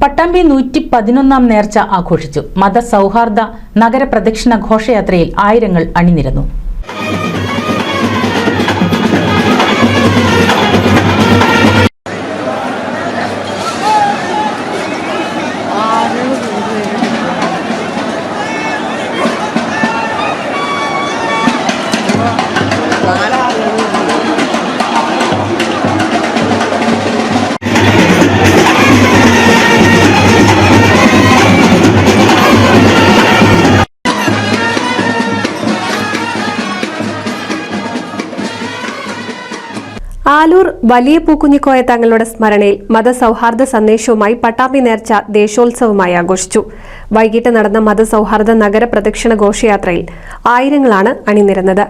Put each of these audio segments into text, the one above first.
പട്ടാമ്പി 111 നേർച്ച ആഘോഷിച്ചു. മതസൗഹാർദ്ദ നഗരപ്രദക്ഷിണ ഘോഷയാത്രയിൽ ആയിരങ്ങൾ അണിനിരന്നു. ആലൂർ വലിയ പൂക്കുഞ്ഞിക്കോയ തങ്ങളുടെ സ്മരണയിൽ മതസൗഹാർദ്ദ സന്ദേശവുമായി പട്ടാമ്പി നേർച്ച ദേശോത്സവമായി ആഘോഷിച്ചു. വൈകിട്ട് നടന്ന മതസൗഹാർദ്ദ നഗര പ്രദക്ഷിണ ഘോഷയാത്രയിൽ ആയിരങ്ങളാണ് അണിനിരന്നത്.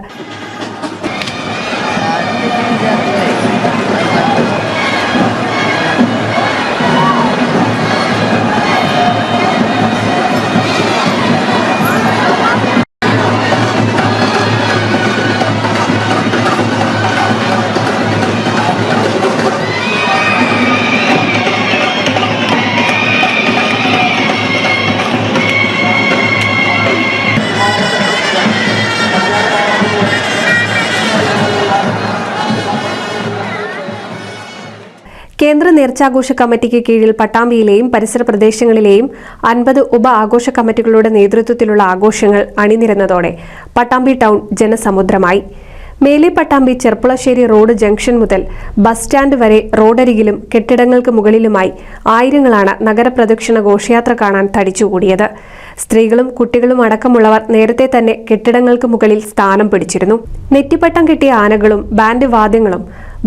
കേന്ദ്ര നേർച്ചാഘോഷ കമ്മിറ്റിക്ക് കീഴിൽ പട്ടാമ്പിയിലെയും പരിസര പ്രദേശങ്ങളിലെയും 50 ഉപ ആഘോഷ കമ്മിറ്റികളുടെ നേതൃത്വത്തിലുള്ള ആഘോഷങ്ങൾ അണിനിരന്നതോടെ പട്ടാമ്പി ടൗൺ ജനസമുദ്രമായി. മേലെ പട്ടാമ്പി ചെർപ്പുളശ്ശേരി റോഡ് ജംഗ്ഷൻ മുതൽ ബസ് സ്റ്റാൻഡ് വരെ റോഡരികിലും കെട്ടിടങ്ങൾക്ക് മുകളിലുമായി ആയിരങ്ങളാണ് നഗരപ്രദക്ഷിണ ഘോഷയാത്ര കാണാൻ തടിച്ചുകൂടിയത്. സ്ത്രീകളും കുട്ടികളും അടക്കമുള്ളവർ നേരത്തെ തന്നെ കെട്ടിടങ്ങൾക്ക് മുകളിൽ സ്ഥാനം പിടിച്ചിരുന്നു. നെറ്റിപ്പട്ടം കെട്ടിയ ആനകളും ബാൻഡ്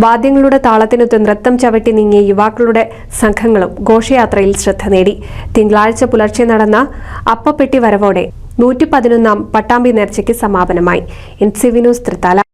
വാദ്യങ്ങളുടെ താളത്തിനൊത്ത് നൃത്തം ചവിട്ടി നീങ്ങിയ യുവാക്കളുടെ സംഘങ്ങളും ഘോഷയാത്രയിൽ ശ്രദ്ധ നേടി. തിങ്കളാഴ്ച പുലർച്ചെ നടന്ന അപ്പപ്പെട്ടി വരവോടെ 111 പട്ടാമ്പി നേർച്ചയ്ക്ക് സമാപനമായി. NCV news Thrithala.